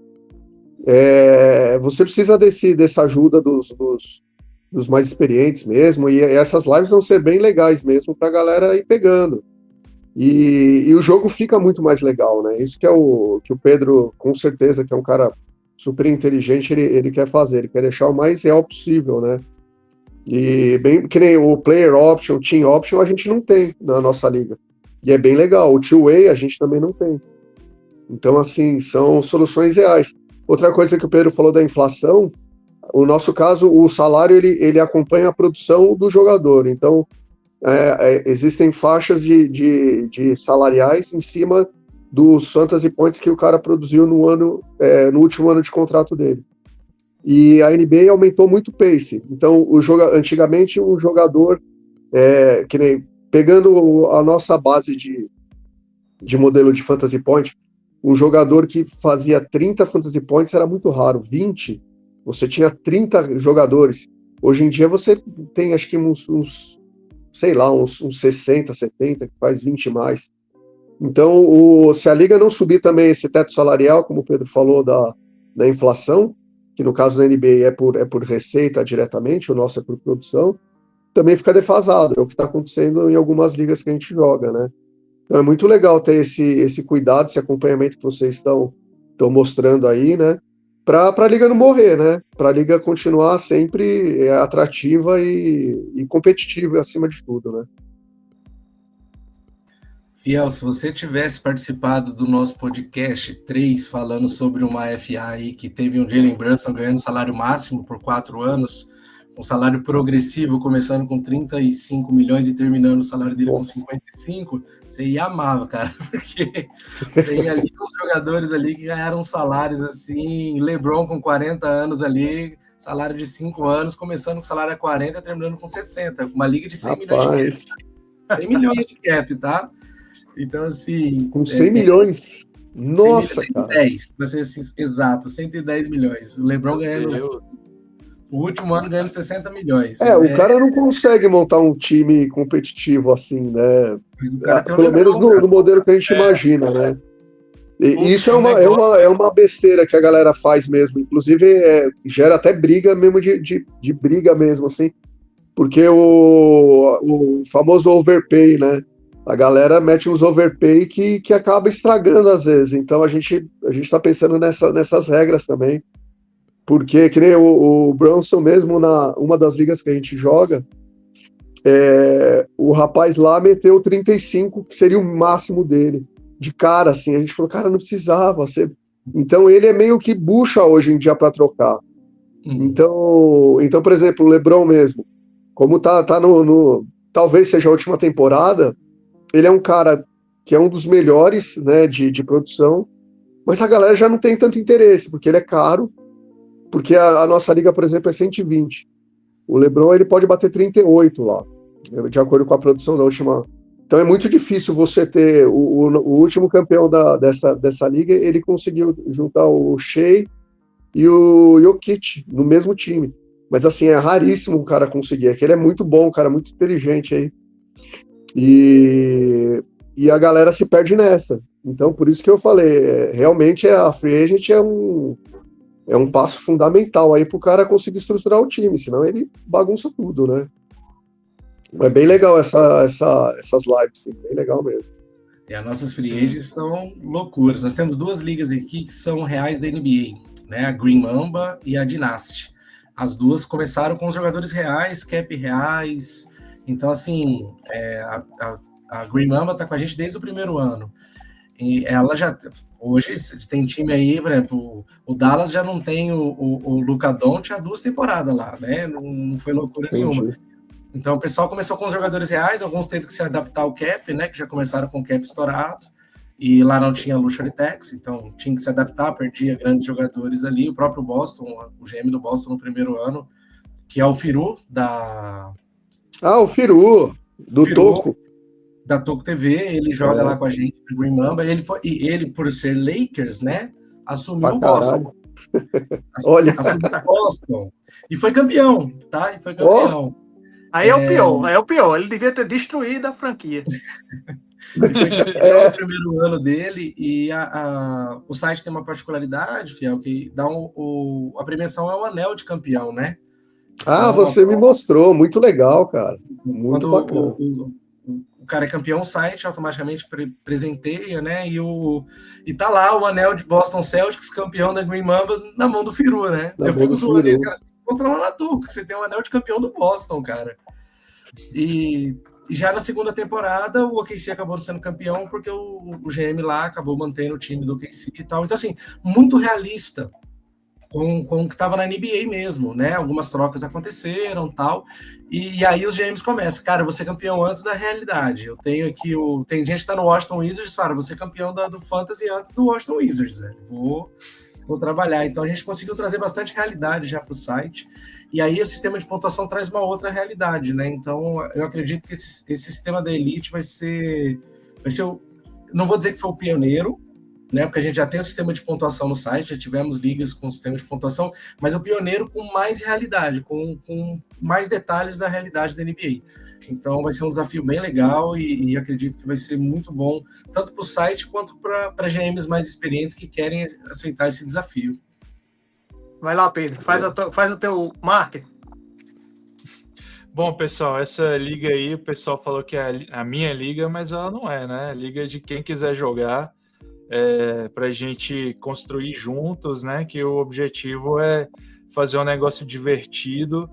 D: você precisa dessa ajuda dos mais experientes mesmo, e essas lives vão ser bem legais mesmo para a galera ir pegando. E o jogo fica muito mais legal, né? Isso que que o Pedro, com certeza, que é um cara super inteligente, ele quer fazer, ele quer deixar o mais real possível, né? E bem que nem o Player Option, o Team Option, a gente não tem na nossa liga. E é bem legal. O Two-Way a gente também não tem. Então, assim, são soluções reais. Outra coisa que o Pedro falou da inflação, o nosso caso, o salário, ele acompanha a produção do jogador. Então, existem faixas de salariais em cima dos fantasy points que o cara produziu no último ano de contrato dele. E a NBA aumentou muito o pace. Então, antigamente, um jogador, que nem pegando a nossa base de modelo de fantasy point, um jogador que fazia 30 fantasy points era muito raro. 20, você tinha 30 jogadores. Hoje em dia você tem, acho que uns 60, 70, que faz 20 mais. Então, se a liga não subir também esse teto salarial, como o Pedro falou, da inflação, que no caso da NBA é por receita diretamente, o nosso é por produção, também fica defasado. É o que está acontecendo em algumas ligas que a gente joga, né? Então é muito legal ter esse cuidado, esse acompanhamento que vocês estão mostrando aí, né? Para a liga não morrer, né? Para a liga continuar sempre atrativa e competitiva acima de tudo, né?
B: Fiel, se você tivesse participado do nosso podcast 3, falando sobre uma FA aí que teve um Jalen Brunson ganhando salário máximo por 4 anos, um salário progressivo, começando com 35 milhões e terminando o salário dele com 55, você ia amar, cara, porque tem ali uns jogadores ali que ganharam salários assim, LeBron com 40 anos ali, salário de 5 anos, começando com salário a 40 e terminando com 60, uma liga de 100 milhões de cap. 100 milhões de cap, tá? Então, assim...
D: Com 100 milhões? Nossa,
B: 110, cara. Vai ser assim, exato, 110 milhões. O LeBron ganhando... O último ano ganhando 60 milhões.
D: O cara não consegue montar um time competitivo assim, né? Pelo menos no modelo que a gente imagina, né? E isso é uma besteira que a galera faz mesmo. Inclusive, gera até briga mesmo, de briga mesmo, assim. Porque o famoso overpay, né? A galera mete uns overpay que acaba estragando às vezes. Então a gente tá pensando nessas regras também. Porque, que nem o Brunson mesmo, uma das ligas que a gente joga, o rapaz lá meteu 35, que seria o máximo dele. De cara, assim, a gente falou, cara, não precisava. Então ele é meio que bucha hoje em dia para trocar. Então, por exemplo, o LeBron mesmo, como tá talvez seja a última temporada, ele é um cara que é um dos melhores, né, de produção, mas a galera já não tem tanto interesse, porque ele é caro, porque a nossa liga, por exemplo, é 120. O LeBron, ele pode bater 38 lá, de acordo com a produção da última. Então é muito difícil você ter o último campeão dessa liga, ele conseguiu juntar o Shea e o Jokic no mesmo time. Mas assim, é raríssimo o cara conseguir, é que ele é muito bom, um cara muito inteligente aí. E a galera se perde nessa. Então, por isso que eu falei, realmente a Free Agent é um passo fundamental aí pro cara conseguir estruturar o time, senão ele bagunça tudo, né? É bem legal essas lives, sim, bem legal mesmo.
B: E as nossas free agents são loucuras. Nós temos 2 ligas aqui que são reais da NBA, né? A Green Mamba e a Dynasty. As duas começaram com os jogadores reais, cap reais. Então, assim, A Green Mamba está com a gente desde o primeiro ano. E ela já... Hoje tem time aí, por exemplo, o Dallas já não tem o Luka Doncic há 2 temporadas lá, né? Não foi loucura nenhuma. Então o pessoal começou com os jogadores reais, alguns teve que se adaptar ao cap, né? Que já começaram com o cap estourado. E lá não tinha luxury tax, então tinha que se adaptar, perdia grandes jogadores ali. O próprio Boston, o GM do Boston no primeiro ano, que é o Firu
D: o Firu, do Toco.
B: Da Toco TV, ele joga lá com a gente no Green Mamba. Ele, por ser Lakers, né, assumiu o Boston.
D: Olha.
B: Assumiu o Boston. E foi campeão, tá? E foi campeão.
A: Aí é o pior. Ele devia ter destruído a franquia.
B: Ele foi campeão no primeiro ano dele, e o site tem uma particularidade, Fiel, que dá a premiação é o anel de campeão, né?
D: Então, você me mostrou, muito legal, cara. Muito bacana.
B: O cara é campeão, o site automaticamente presenteia, né? E tá lá o anel de Boston Celtics, campeão da Green Mamba, na mão do Firu, né? Eu fico zoando ele, cara, você mostra lá na Tuca, que você tem o anel de campeão do Boston, cara. E já na segunda temporada, o OKC acabou sendo campeão porque o GM lá acabou mantendo o time do OKC e tal. Então, assim, muito realista com o que estava na NBA mesmo, né? Algumas trocas aconteceram e tal. E aí os GMs começam, cara, eu vou ser campeão antes da realidade. Eu tenho aqui tem gente que tá no Washington Wizards, fala, vou ser campeão do Fantasy antes do Washington Wizards, né? Vou trabalhar. Então a gente conseguiu trazer bastante realidade já para o site. E aí o sistema de pontuação traz uma outra realidade, né? Então eu acredito que esse sistema da Elite vai ser não vou dizer que foi o pioneiro, né? Porque a gente já tem o sistema de pontuação no site, já tivemos ligas com sistema de pontuação, mas o pioneiro com mais realidade, com mais detalhes da realidade da NBA. Então vai ser um desafio bem legal e acredito que vai ser muito bom, tanto para o site quanto para GMs mais experientes que querem aceitar esse desafio.
A: Vai lá, Pedro, faz o teu marketing.
C: Bom, pessoal, essa liga aí, o pessoal falou que é a minha liga, mas ela não é, né? A liga de quem quiser jogar, para a gente construir juntos, né? Que o objetivo é fazer um negócio divertido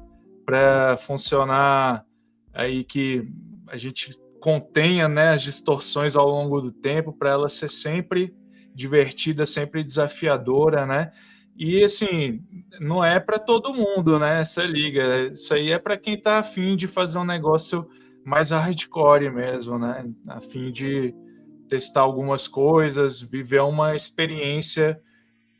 C: para funcionar aí, que a gente contenha, né, as distorções ao longo do tempo, para ela ser sempre divertida, sempre desafiadora, né? E assim, não é para todo mundo, né? Essa liga, isso aí é para quem está a fim de fazer um negócio mais hardcore mesmo, né? A fim de testar algumas coisas, viver uma experiência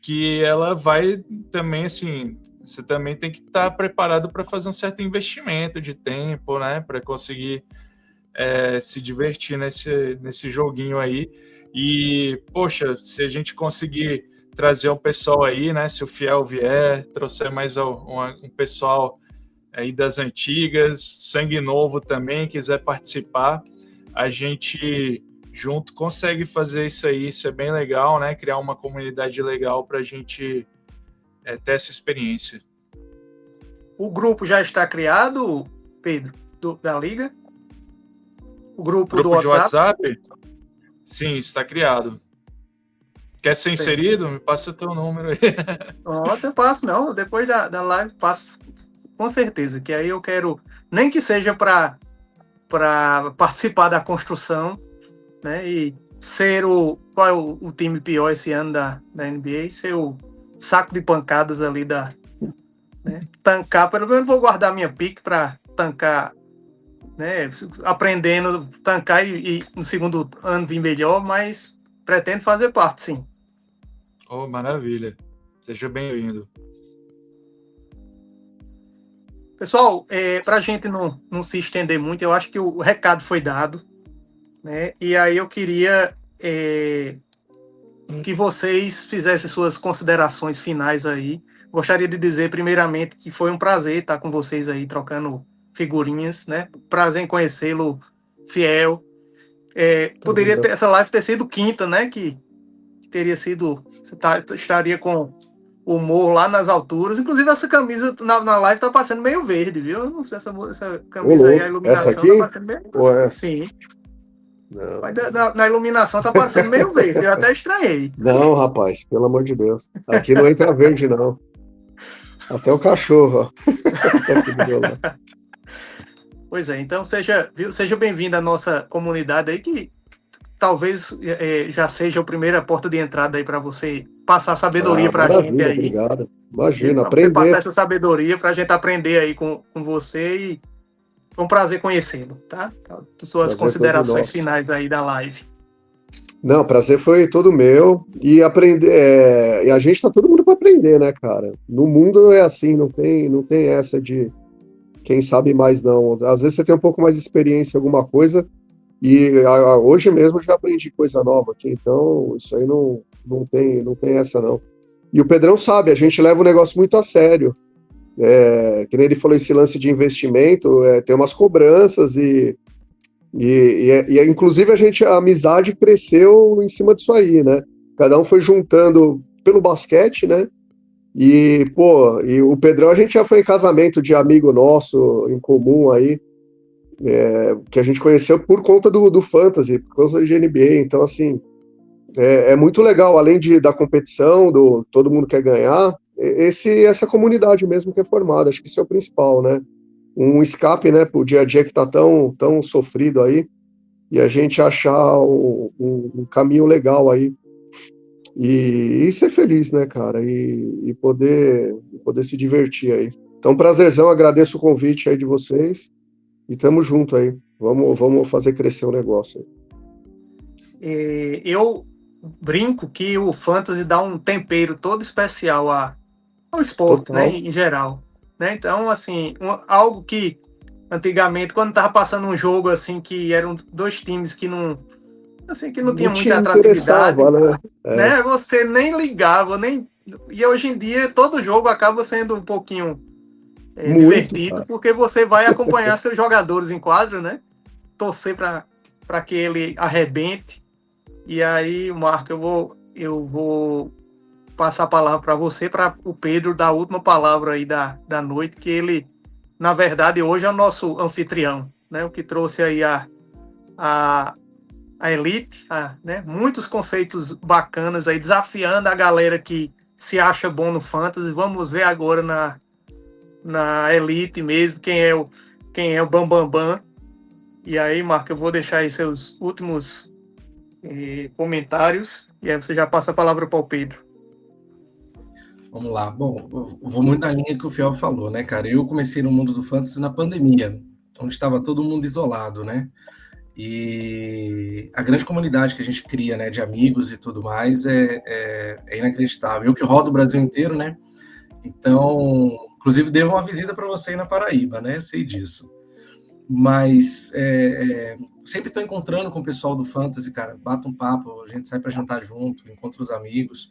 C: que ela vai também, assim, você também tem que estar preparado para fazer um certo investimento de tempo, né, para conseguir se divertir nesse joguinho aí. E, poxa, se a gente conseguir trazer um pessoal aí, né, se o Fiel vier, trouxer mais um pessoal aí das antigas, sangue novo também, quiser participar, a gente junto consegue fazer isso aí, isso é bem legal, né? Criar uma comunidade legal para a gente ter essa experiência.
A: O grupo já está criado, Pedro, da Liga? O grupo do WhatsApp?
C: Sim, está criado. Quer ser inserido? Me passa o teu número aí.
A: Ontem eu passo, não. Depois da live, passo com certeza. Que aí eu quero, nem que seja para participar da construção, né? E ser qual é o time pior esse ano da NBA, ser o saco de pancadas ali né? Tancar, pelo menos vou guardar minha pick para tancar, né? Aprendendo, tancar e no segundo ano vir melhor, mas pretendo fazer parte, sim.
C: Oh, maravilha. Seja bem-vindo.
A: Pessoal, para a gente não se estender muito, eu acho que o recado foi dado, né? E aí eu queria que vocês fizessem suas considerações finais aí. Gostaria de dizer, primeiramente, que foi um prazer estar com vocês aí, trocando figurinhas, né? Prazer em conhecê-lo, Fiel. Poderia ter, essa live ter sido quinta, né? Que teria sido... Você estaria com o humor lá nas alturas. Inclusive, essa camisa na live tá passando meio verde, viu? Eu não sei essa camisa aí, a iluminação
D: essa aqui?
A: tá passando meio... Sim.
D: Não.
A: Mas na iluminação tá parecendo meio verde, eu até estranhei.
D: Não, rapaz, pelo amor de Deus. Aqui não entra verde, não. Até o cachorro, ó. Tá aqui do meu lado.
A: Pois é, então seja bem-vindo à nossa comunidade aí, que talvez já seja a primeira porta de entrada aí para você passar sabedoria para a gente
D: Maravilha,
A: aí.
D: obrigado. Imagina,
A: Para você passar
D: aprender.
A: essa sabedoria para a gente aprender aí com você, e foi um prazer conhecê-lo, tá? Suas
D: Prazer todo
A: considerações
D: nosso.
A: finais aí da live.
D: Não, prazer foi todo meu. E aprender. E a gente tá todo mundo para aprender, né, cara? No mundo é assim, não tem essa de quem sabe mais, não. Às vezes você tem um pouco mais de experiência em alguma coisa, e hoje mesmo eu já aprendi coisa nova aqui, então isso aí não tem essa, não. E o Pedrão sabe, a gente leva o negócio muito a sério. Que nem ele falou, esse lance de investimento, tem umas cobranças inclusive a amizade cresceu em cima disso aí, né? Cada um foi juntando pelo basquete, né? E o Pedrão, a gente já foi em casamento de amigo nosso em comum aí, que a gente conheceu por conta do Fantasy, por causa de NBA. Então, assim, é muito legal, além da competição, todo mundo quer ganhar, essa comunidade mesmo que é formada, acho que isso é o principal, né? Um escape, né, pro dia a dia que tá tão sofrido aí, e a gente achar um caminho legal aí, e ser feliz, né, cara, e poder se divertir aí. Então, prazerzão, agradeço o convite aí de vocês, e tamo junto aí, vamos fazer crescer o negócio.
A: Eu brinco que o Fantasy dá um tempero todo especial ao esporte,
D: Total.
A: né, em geral. Né? Então, assim, algo que antigamente, quando estava passando um jogo assim, que eram dois times que não tinha
D: Não te
A: muita atratividade,
D: interessava, né?
A: você nem ligava, e hoje em dia todo jogo acaba sendo um pouquinho
D: Muito,
A: divertido,
D: cara.
A: porque você vai acompanhar seus jogadores em quadro, né? Torcer para que ele arrebente. E aí, Marco, eu vou passar a palavra para você, para o Pedro dar a última palavra aí da noite, que ele, na verdade, hoje é o nosso anfitrião, né? O que trouxe aí a Elite, né? Muitos conceitos bacanas aí, desafiando a galera que se acha bom no Fantasy. Vamos ver agora na Elite mesmo quem é o Bambambam. Bam, Bam. E aí, Marco, eu vou deixar aí seus últimos comentários, e aí você já passa a palavra para o Pedro.
B: Vamos lá. Bom, eu vou muito na linha que o Fiel falou, né, cara? Eu comecei no mundo do fantasy na pandemia, onde estava todo mundo isolado, né? E a grande comunidade que a gente cria, né, de amigos e tudo mais, é inacreditável. Eu que rodo o Brasil inteiro, né? Então, inclusive, devo uma visita para você aí na Paraíba, né? Sei disso. Mas sempre estou encontrando com o pessoal do Fantasy, cara. Bata um papo, a gente sai para jantar junto, encontra os amigos,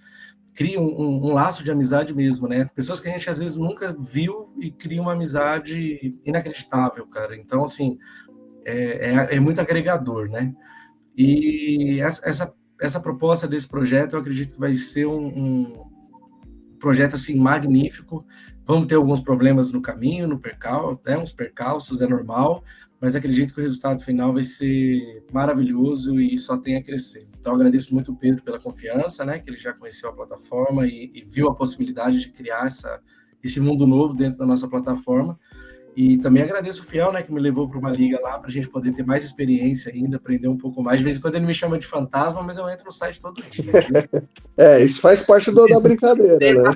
B: cria um laço de amizade mesmo, né? Pessoas que a gente às vezes nunca viu e cria uma amizade inacreditável, cara. Então, assim, é muito agregador, né? E essa proposta desse projeto, eu acredito que vai ser um projeto assim magnífico. Vamos ter alguns problemas no caminho, né, uns percalços, é normal, mas acredito que o resultado final vai ser maravilhoso e só tem a crescer. Então, agradeço muito o Pedro pela confiança, né, que ele já conheceu a plataforma e viu a possibilidade de criar esse mundo novo dentro da nossa plataforma. E também agradeço o Fiel, né, que me levou para uma liga lá, para a gente poder ter mais experiência ainda, aprender um pouco mais. De vez em quando ele me chama de fantasma, mas eu entro no site todo dia.
D: Isso faz parte da brincadeira, né?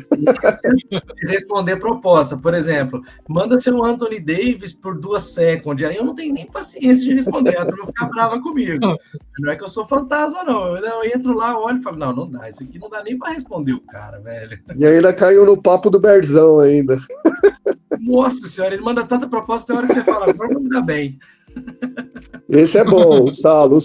B: De responder proposta. Por exemplo, manda ser um Anthony Davis por 2 seconds. Aí eu não tenho nem paciência de responder, a turma fica brava comigo. Não é que eu sou fantasma, não. Eu entro lá, olho e falo, não dá, isso aqui não dá nem para responder o cara, velho.
D: E ainda caiu no papo do Berzão ainda.
B: Nossa senhora, ele manda tanta proposta, tem hora que você fala, vamos me dar bem.
D: Esse é bom, o Salo.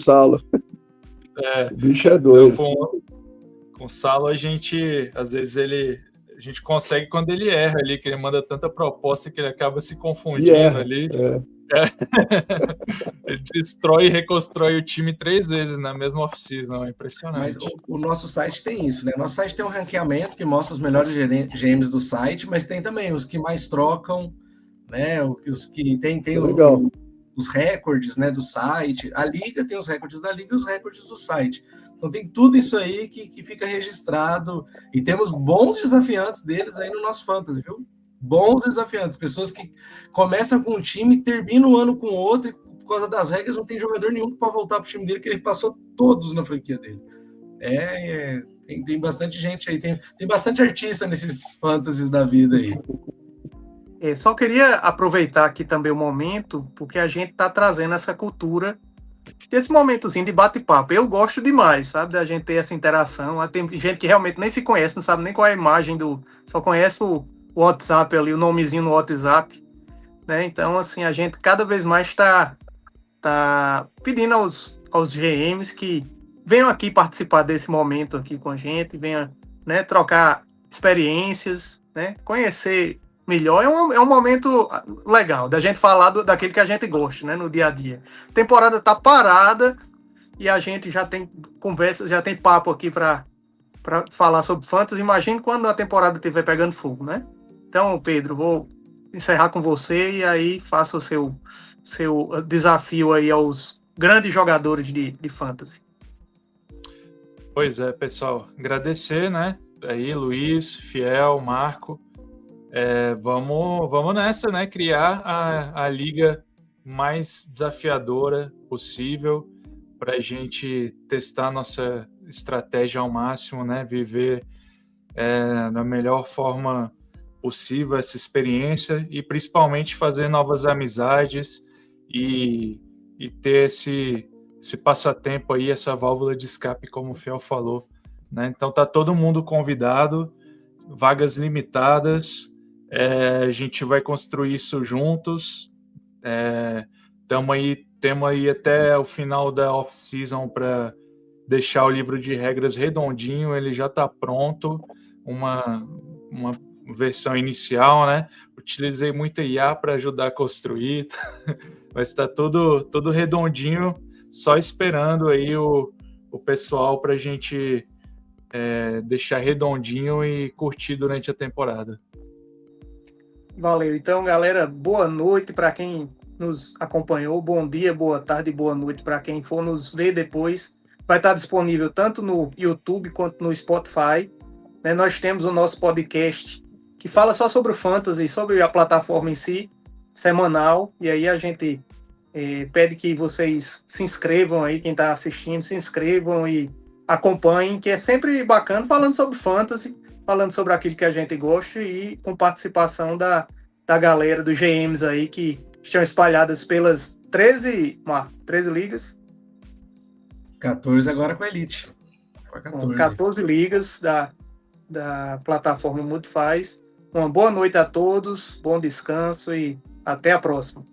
D: O bicho é doido.
C: Com o Salo, às vezes a gente consegue quando ele erra ali, que ele manda tanta proposta que ele acaba se confundindo ali. Ele destrói e reconstrói o time 3 vezes na mesma off-season, é impressionante.
B: Mas o nosso site tem isso, né? Nosso site tem um ranqueamento que mostra os melhores GMs do site, mas tem também os que mais trocam, né? Os que tem os recordes, né, do site. A liga tem os recordes da liga e os recordes do site. Então tem tudo isso aí que fica registrado, e temos bons desafiantes deles aí no nosso Fantasy, viu? bons desafiantes, pessoas que começam com um time e terminam o ano com outro, e por causa das regras não tem jogador nenhum para voltar para o time dele, que ele passou todos na franquia dele. Tem bastante gente aí, tem bastante artista nesses fantasies da vida aí.
A: Só queria aproveitar aqui também o momento, porque a gente está trazendo essa cultura, esse momentozinho de bate-papo. Eu gosto demais, sabe, da gente ter essa interação. Tem gente que realmente nem se conhece, não sabe nem qual é a imagem só conhece o WhatsApp ali, o nomezinho no WhatsApp, né? Então, assim, a gente cada vez mais está pedindo aos GMs que venham aqui participar desse momento aqui com a gente, venham, né, trocar experiências, né, conhecer melhor. É um momento legal da gente falar daquele que a gente gosta, né, no dia a dia. A temporada está parada e a gente já tem conversas, já tem papo aqui para falar sobre fantasy. Imagine quando a temporada estiver pegando fogo, né? Então, Pedro, vou encerrar com você e aí faça o seu desafio aí aos grandes jogadores de fantasy.
C: Pois é, pessoal, agradecer, né? Aí, Luiz, Fiel, Marco. Vamos nessa, né? Criar a liga mais desafiadora possível para a gente testar nossa estratégia ao máximo, né? Viver da melhor forma possível essa experiência e principalmente fazer novas amizades e ter esse passatempo aí, essa válvula de escape, como o Fiel falou, né? Então tá todo mundo convidado, vagas limitadas, a gente vai construir isso juntos, temos aí até o final da off-season para deixar o livro de regras redondinho, ele já está pronto, uma versão inicial, né? Utilizei muita IA para ajudar a construir, mas está tudo redondinho, só esperando aí o pessoal para a gente deixar redondinho e curtir durante a temporada.
A: Valeu. Então, galera, boa noite para quem nos acompanhou, bom dia, boa tarde, boa noite para quem for nos ver depois. Vai estar disponível tanto no YouTube quanto no Spotify, né? Nós temos o nosso podcast que fala só sobre o Fantasy, sobre a plataforma em si, semanal, e aí a gente pede que vocês se inscrevam aí, quem está assistindo, se inscrevam e acompanhem, que é sempre bacana, falando sobre Fantasy, falando sobre aquilo que a gente gosta e com participação da galera, dos GMs aí, que estão espalhadas pelas 13 ligas.
B: 14 agora com a Elite.
A: 14 ligas da plataforma Mudfaz. Uma boa noite a todos, bom descanso e até a próxima.